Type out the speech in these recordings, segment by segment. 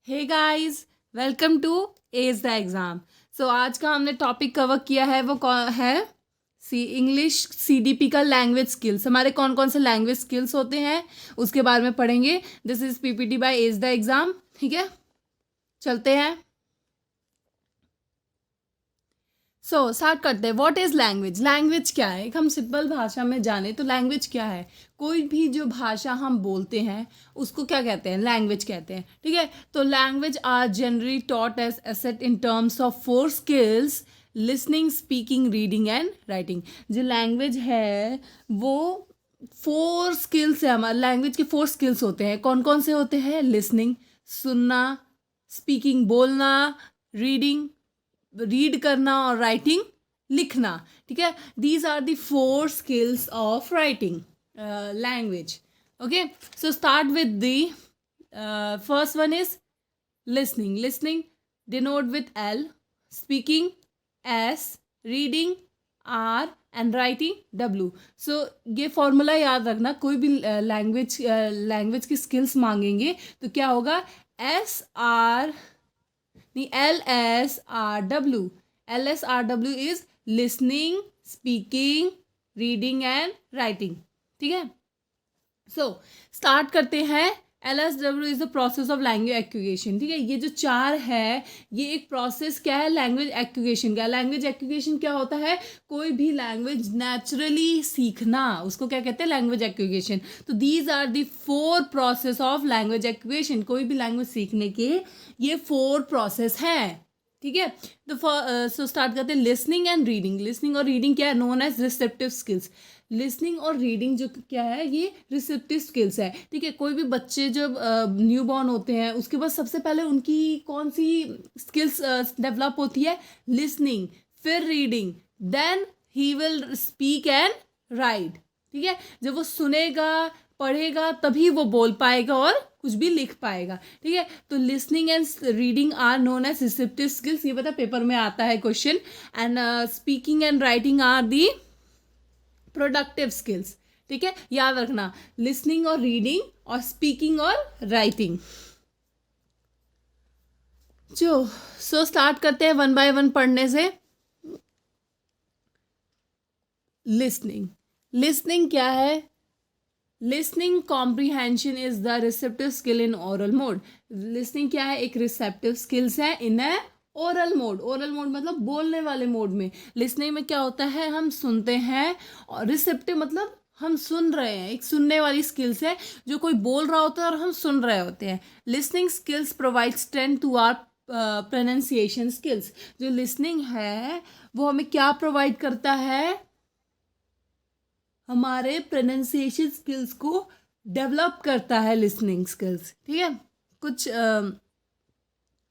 Hey guys, welcome to ace the exam. सो आज का हमने टॉपिक कवर किया है वो कौन है इंग्लिश सीडीपी का लैंग्वेज स्किल्स। हमारे कौन कौन से लैंग्वेज स्किल्स होते हैं उसके बारे में पढ़ेंगे। This is PPT by as the exam. ठीक है, चलते हैं। स्टार्ट करते हैं। What is language? लैंग्वेज क्या है? एक हम सिंपल भाषा में जाने तो लैंग्वेज क्या है? कोई भी जो भाषा हम बोलते हैं उसको क्या कहते हैं? लैंग्वेज कहते हैं। ठीक है, तो language are generally taught as asset in terms of 4 skills: listening, speaking, reading and writing. जो लैंग्वेज है वो 4 स्किल्स है। हमारे लैंग्वेज के 4 स्किल्स होते हैं। कौन कौन से होते हैं? लिसनिंग, सुनना; स्पीकिंग, बोलना; रीडिंग, रीड करना; और राइटिंग, लिखना। ठीक है, these are the 4 skills of writing language. Okay, so start with the first one is listening. Listening denote with L, speaking S, reading R and writing W. So ये formula याद रखना। कोई भी लैंग्वेज की skills मांगेंगे तो क्या होगा? LSRW. LSRW is listening, speaking, reading and writing. ठीक है, सो स्टार्ट करते हैं। LSW is the process of language acquisition. ठीक है, ये जो 4 है ये एक प्रोसेस क्या है? लैंग्वेज एक्विजिशन का। लैंग्वेज एक्विजिशन क्या होता है? कोई भी लैंग्वेज नेचुरली सीखना, उसको क्या कहते हैं? Language acquisition. तो these are the 4 process of language acquisition. कोई भी लैंग्वेज सीखने के ये 4 प्रोसेस हैं। ठीक है, तो सो स्टार्ट करते हैं। Listening and reading. लिसनिंग और रीडिंग क्या है? Known as receptive skills. Listening और रीडिंग जो क्या है? ये रिसेप्टिव स्किल्स है। ठीक है, कोई भी बच्चे जब न्यू बॉर्न होते हैं उसके बाद सबसे पहले उनकी कौन सी स्किल्स डेवलप होती है? लिसनिंग, फिर reading, then he will speak and write. ठीक है, जब वो सुनेगा पढ़ेगा तभी वो बोल पाएगा और कुछ भी लिख पाएगा। ठीक है, तो listening and reading are known as receptive skills. ये पता पेपर में आता है question. And speaking and writing are the productive skills. ठीक है, याद रखना, लिसनिंग और रीडिंग और स्पीकिंग और राइटिंग। सो स्टार्ट करते हैं 1 बाय 1 पढ़ने से। लिसनिंग। लिसनिंग क्या है? Listening comprehension is the receptive skill in oral mode. Listening क्या है? एक रिसेप्टिव स्किल्स है इन ए ओरल मोड। ओरल मोड मतलब बोलने वाले मोड में। लिसनिंग में क्या होता है? हम सुनते हैं, और रिसेप्टिव मतलब हम सुन रहे हैं। एक सुनने वाली स्किल्स है जो कोई बोल रहा होता है और हम सुन रहे होते हैं। Listening skills provide strength to our pronunciation skills. जो लिसनिंग है वो हमें क्या प्रोवाइड करता है? हमारे प्रोनाउंसिएशन स्किल्स को डेवलप करता है लिसनिंग स्किल्स। ठीक है, कुछ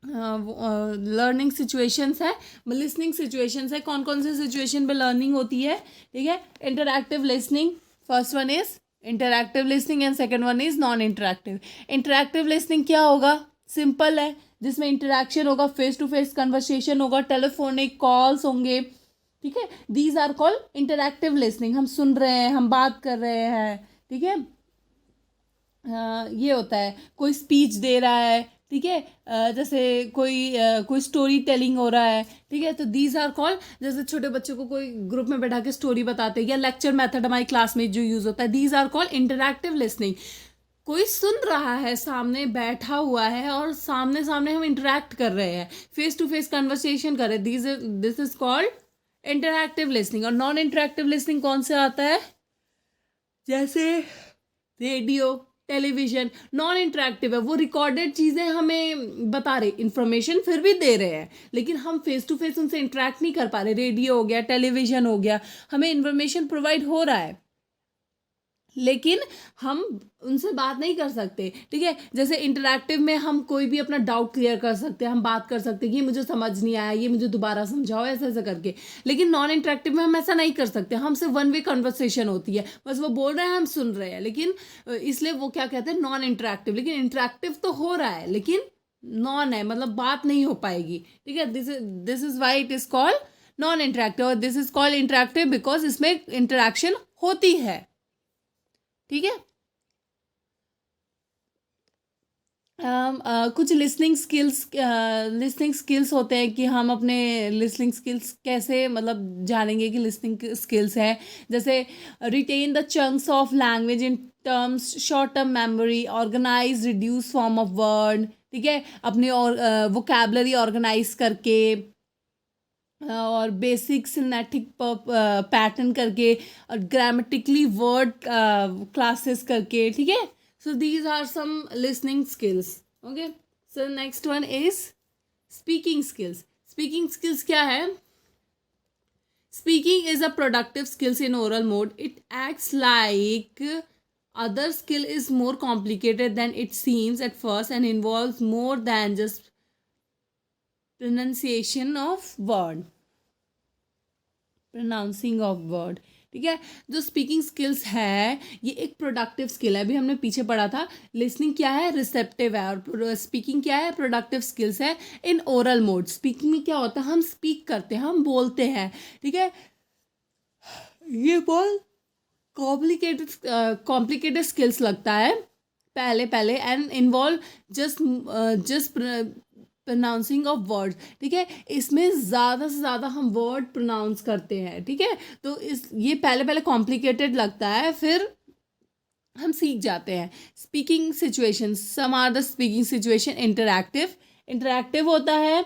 लर्निंग सिचुएशंस है, लिसनिंग सिचुएशंस है। कौन कौन से सिचुएशन पे लर्निंग होती है? ठीक है, interactive listening, first one is interactive listening and second one is non interactive. Interactive listening क्या होगा? सिंपल है, जिसमें इंटरैक्शन होगा, फेस टू फेस कन्वर्सेशन होगा, टेलीफोनिक कॉल्स होंगे। ठीक है, these are called interactive listening. हम सुन रहे हैं, हम बात कर रहे हैं। ठीक है, ये होता है, कोई स्पीच दे रहा है। ठीक है, जैसे कोई स्टोरी टेलिंग हो रहा है। ठीक है, तो दीज आर कॉल्ड, जैसे छोटे बच्चों को कोई ग्रुप में बैठा के स्टोरी बताते हैं, या लेक्चर मेथड हमारी क्लास में जो यूज़ होता है, these are called interactive listening. कोई सुन रहा है, सामने बैठा हुआ है और सामने सामने हम इंटरैक्ट कर रहे हैं, फेस टू फेस कन्वर्सेशन कर रहे हैं। This is called interactive listening. और नॉन इंटरैक्टिव लिसनिंग कौन से आता है? जैसे रेडियो, टेलीविजन। नॉन इंटरैक्टिव है, वो रिकॉर्डेड चीज़ें हमें बता रहे, इंफॉर्मेशन फिर भी दे रहे हैं, लेकिन हम फेस टू फेस उनसे इंटरैक्ट नहीं कर पा रहे। रेडियो हो गया, टेलीविजन हो गया, हमें इंफॉर्मेशन प्रोवाइड हो रहा है लेकिन हम उनसे बात नहीं कर सकते। ठीक है, जैसे इंटरैक्टिव में हम कोई भी अपना डाउट क्लियर कर सकते हैं, हम बात कर सकते हैं कि ये मुझे समझ नहीं आया, ये मुझे दोबारा समझाओ, ऐसा ऐसा करके। लेकिन नॉन इंटरैक्टिव में हम ऐसा नहीं कर सकते। हमसे 1 वे कन्वर्सेशन होती है, बस वो बोल रहे हैं, हम सुन रहे हैं। लेकिन इसलिए वो क्या कहते हैं? Non interactive. लेकिन इंटरैक्टिव तो हो रहा है लेकिन नॉन है, मतलब बात नहीं हो पाएगी। ठीक है, this is why it is called non interactive, और this is called interactive because इसमें इंटरैक्शन होती है। ठीक है, कुछ लिसनिंग स्किल्स होते हैं कि हम अपने लिसनिंग स्किल्स कैसे मतलब जानेंगे कि लिसनिंग स्किल्स है। जैसे retain the chunks of language in terms short term memory, organize reduce form of word, ठीक है, अपनी और वोकैबलरी ऑर्गेनाइज करके और बेसिक सिनेटिक पैटर्न करके और ग्रामेटिकली वर्ड क्लासेस करके, ठीक है। So these are some listening skills. Okay, so next one is speaking skills. Speaking skills क्या है? Speaking is a productive skills in oral mode. It acts like other skill is more complicated than it seems at first and involves more than just pronunciation of word, pronouncing of word, ठीक है। जो speaking skills है ये एक productive skill है। अभी हमने पीछे पढ़ा था लिसनिंग क्या है, रिसेप्टिव है, और स्पीकिंग क्या है, प्रोडक्टिव स्किल्स है इन ओरल मोड। स्पीकिंग में क्या होता है, हम स्पीक करते हैं, हम बोलते हैं, ठीक है। ये बहुत कॉम्प्लिकेटेड स्किल्स लगता है पहले पहले and involve just pronouncing of word, ठीक है। इसमें ज़्यादा से ज़्यादा हम वर्ड प्रोनाउंस करते हैं, ठीक है। तो ये पहले पहले कॉम्प्लिकेटेड लगता है, फिर हम सीख जाते हैं। Speaking situation, some are the speaking situation interactive. Interactive होता है,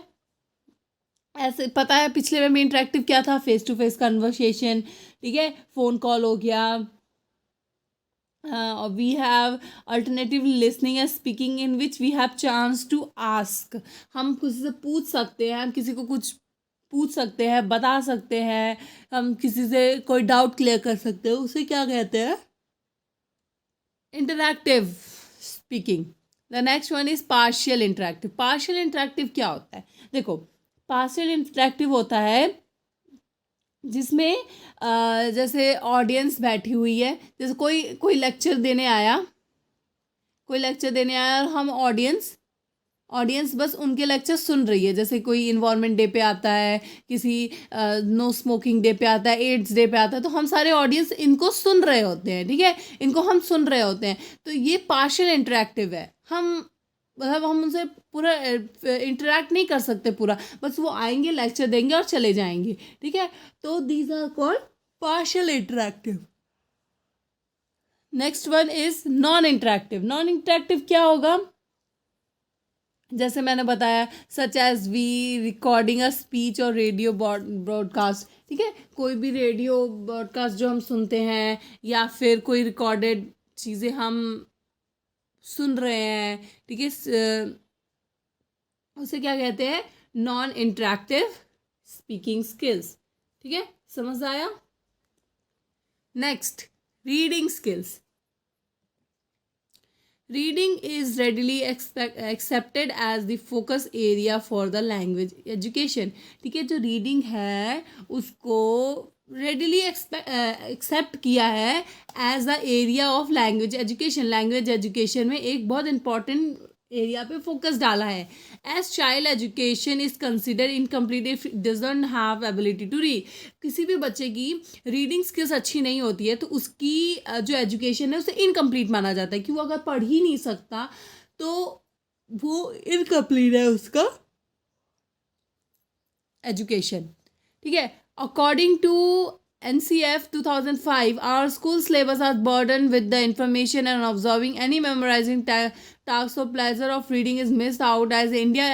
ऐसे पता है पिछले में इंटरेक्टिव क्या था, फेस टू फेस कन्वर्सेशन, ठीक है, फ़ोन कॉल हो गया। We have alternative listening and speaking in which we have chance to ask. हम किसी से पूछ सकते हैं, हम किसी को कुछ पूछ सकते हैं, बता सकते हैं, हम किसी से कोई डाउट क्लियर कर सकते हैं, उसे क्या कहते हैं, interactive speaking. The next one is partial interactive. Partial interactive क्या होता है? देखो, पार्शियल इंटरैक्टिव होता है जिसमें जैसे ऑडियंस बैठी हुई है, जैसे कोई लेक्चर देने आया, और हम ऑडियंस बस उनके लेक्चर सुन रही है। जैसे कोई इन्वायरमेंट डे पे आता है, किसी नो स्मोकिंग डे पे आता है, एड्स डे पे आता है, तो हम सारे ऑडियंस इनको सुन रहे होते हैं, ठीक है, इनको हम सुन रहे होते हैं। तो ये पार्शियल इंटरैक्टिव है। हम मतलब हम उनसे पूरा इंटरेक्ट नहीं कर सकते पूरा, बस वो आएंगे, लेक्चर देंगे और चले जाएंगे, ठीक है। तो these are called partial interactive. Next one is non interactive. Non interactive क्या होगा? जैसे मैंने बताया, such as we recording a speech और रेडियो ब्रॉडकास्ट, ठीक है, कोई भी रेडियो ब्रॉडकास्ट जो हम सुनते हैं या फिर कोई रिकॉर्डेड चीज़ें हम सुन रहे हैं, ठीक है, उसे क्या कहते हैं, नॉन इंटरैक्टिव स्पीकिंग स्किल्स, ठीक है, समझ आया। Next, reading skills. Reading is readily accepted as the focus area for the language education, ठीक है। जो रीडिंग है उसको रेडिली एक्सेप्ट किया है as the area of language education. Language education में एक बहुत इंपॉर्टेंट एरिया पे फोकस डाला है। As child education is consider incomplete if doesn't have ability to read. किसी भी बच्चे की रीडिंग स्किल्स अच्छी नहीं होती है तो उसकी जो एजुकेशन है उसे इनकम्प्लीट माना जाता है, कि वो अगर पढ़ ही नहीं सकता तो वो इनकम्प्लीट है उसका एजुकेशन, ठीक है। According to NCF 2005, our school syllabus are burdened with the information and observing any memorizing tasks or pleasure of reading is missed out, as India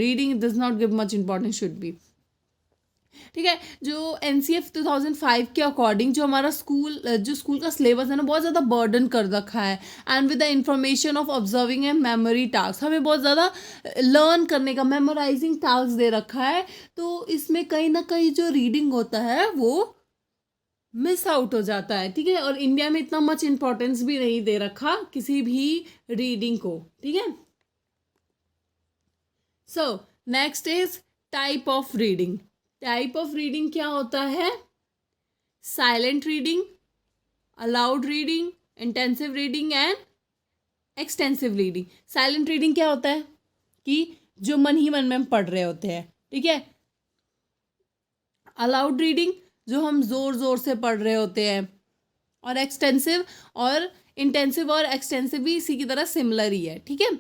reading does not give much importance should be, ठीक है। जो NCF 2005 के according जो हमारा school का syllabus है ना, बहुत ज़्यादा बर्डन कर रखा है, and with the information of observing and memory task, हमें बहुत ज़्यादा लर्न करने का मेमोराइजिंग टास्क दे रखा है। तो इसमें कहीं ना कहीं जो रीडिंग होता है वो मिस आउट हो जाता है, ठीक है। और इंडिया में इतना मच इम्पोर्टेंस भी नहीं दे रखा किसी भी रीडिंग को, ठीक है। So next is type of reading. Type of reading क्या होता है? Silent reading, allowed reading, intensive reading and extensive reading. Silent reading क्या होता है कि जो मन ही मन में हम पढ़ रहे होते हैं, ठीक है। अलाउड रीडिंग जो हम ज़ोर ज़ोर से पढ़ रहे होते हैं, और एक्सटेंसिव और इंटेंसिव और एक्सटेंसिव भी इसी की तरह सिमिलर ही है, ठीक है।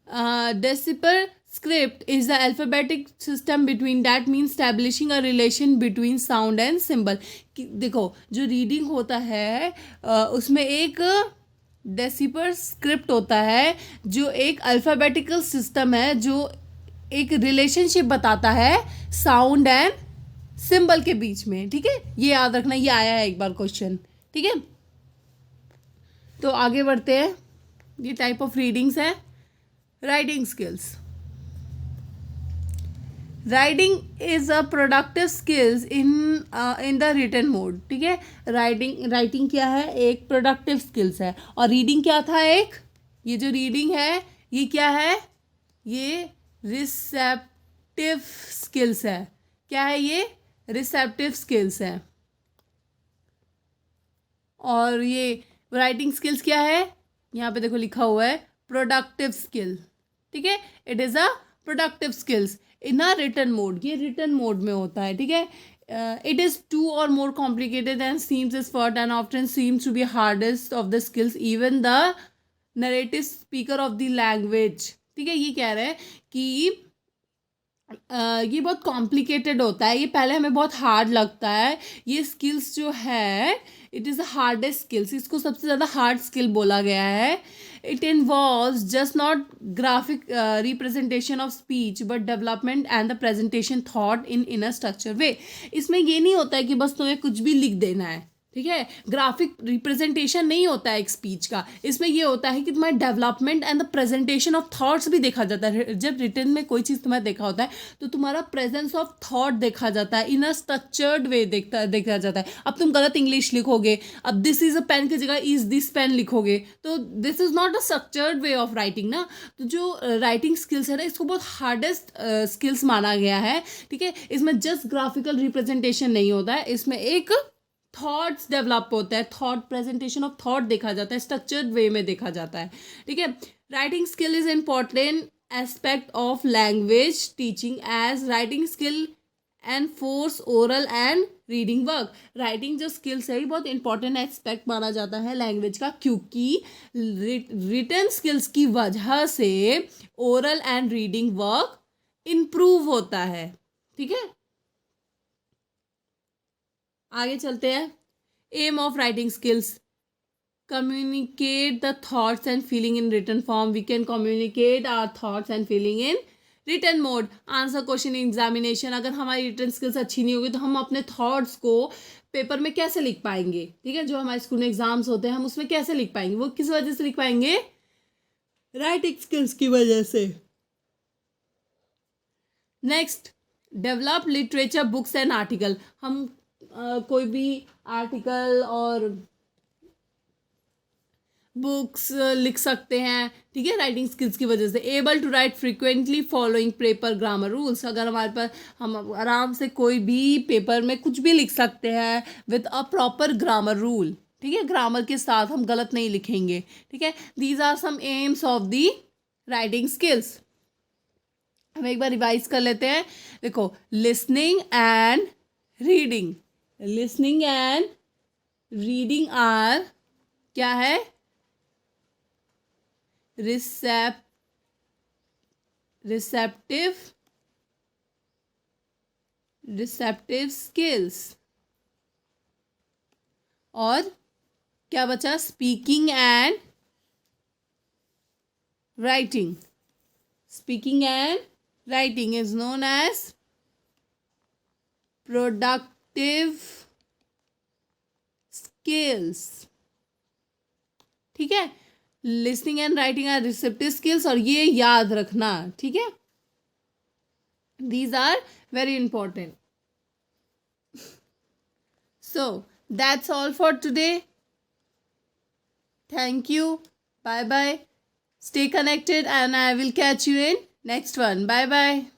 Decipher script is the alphabetic system between that means establishing a relation between sound and symbol. देखो जो रीडिंग होता है उसमें एक डेसिपर स्क्रिप्ट होता है जो एक अल्फ़ाबेटिकल सिस्टम है जो एक रिलेशनशिप बताता है साउंड एंड सिंबल के बीच में. ठीक है, ये याद रखना, ये आया है एक बार क्वेश्चन. ठीक है, तो आगे बढ़ते हैं. ये टाइप ऑफ रीडिंग्स है. Writing skills. Writing is a productive skills in the written mode. ठीक है, राइटिंग क्या है, एक प्रोडक्टिव स्किल्स है. और रीडिंग क्या था, एक ये जो रीडिंग है ये क्या है, ये रिसेप्टिव स्किल्स है. क्या है ये, रिसेप्टिव स्किल्स है. और ये राइटिंग स्किल्स क्या है, यहाँ पे देखो लिखा हुआ है प्रोडक्टिव स्किल. ठीक है, it is a productive skills in a written mode. ये रिटन मोड में होता है. ठीक है, इट इज़ टू और more complicated and seems is first and often seems to be hardest of the skills even the narrative speaker of the language. ठीक है, ये कह रहे हैं कि ये बहुत कॉम्प्लिकेटेड होता है, ये पहले हमें बहुत हार्ड लगता है. ये स्किल्स जो है it is the hardest skills, इसको सबसे ज़्यादा हार्ड स्किल बोला गया है. It involves just not graphic representation of speech but development and the presentation thought in a structure way. इसमें ये नहीं होता है कि बस तुम्हें कुछ भी लिख देना है. ठीक है, ग्राफिक रिप्रेजेंटेशन नहीं होता है एक स्पीच का. इसमें ये होता है कि तुम्हारे development and the presentation of thoughts भी देखा जाता है. जब रिटन में कोई चीज़ तुम्हें देखा होता है तो तुम्हारा प्रेजेंस ऑफ थॉट देखा जाता है, इन अ स्ट्रक्चर्ड वे देखा जाता है. अब तुम गलत इंग्लिश लिखोगे, अब दिस इज़ अ पेन की जगह इज दिस पेन लिखोगे, तो this is not a structured way of writing ना. तो जो राइटिंग स्किल्स है ना, इसको बहुत हार्डेस्ट स्किल्स माना गया है. ठीक है, इसमें जस्ट ग्राफिकल रिप्रेजेंटेशन नहीं होता है, इसमें एक थॉट्स डेवलप होता है, थॉट प्रेजेंटेशन ऑफ थॉट देखा जाता है, स्ट्रक्चर्ड वे में देखा जाता है. ठीक है, writing skill is important aspect of language teaching as writing skill and force oral and reading work. Writing जो स्किल्स है बहुत इंपॉर्टेंट एस्पेक्ट माना जाता है लैंग्वेज का, क्योंकि रिटन स्किल्स की वजह से oral and reading work improve होता है. ठीक है, आगे चलते हैं. Aim of writing skills, communicate the thoughts and feeling in written form. We can communicate our thoughts and feeling in written mode. Answer question in examination. अगर हमारी written skills अच्छी नहीं होगी तो हम अपने थॉट्स को पेपर में कैसे लिख पाएंगे. ठीक है, जो हमारे स्कूल में एग्जाम्स होते हैं हम उसमें कैसे लिख पाएंगे, वो किस वजह से लिख पाएंगे, राइटिंग स्किल्स की वजह से. Next, develop literature books and article. हम कोई भी आर्टिकल और बुक्स लिख सकते हैं. ठीक है, राइटिंग स्किल्स की वजह से. Able to write frequently following paper grammar rules. अगर हमारे पास, हम आराम से कोई भी पेपर में कुछ भी लिख सकते हैं with a proper grammar rule. ठीक है, ग्रामर के साथ हम गलत नहीं लिखेंगे. ठीक है, these are some aims of the writing skills. हम एक बार रिवाइज कर लेते हैं. देखो, listening and reading. Listening and reading are क्या है, रिसेप्टिव स्किल्स. और क्या बचा, speaking and writing. Speaking and writing is known as productive skills. ठीक है, listening and writing are receptive skills, और ये याद रखना. ठीक है, these are very important. So that's all for today. Thank you, bye bye, stay connected and I will catch you in next one. Bye bye.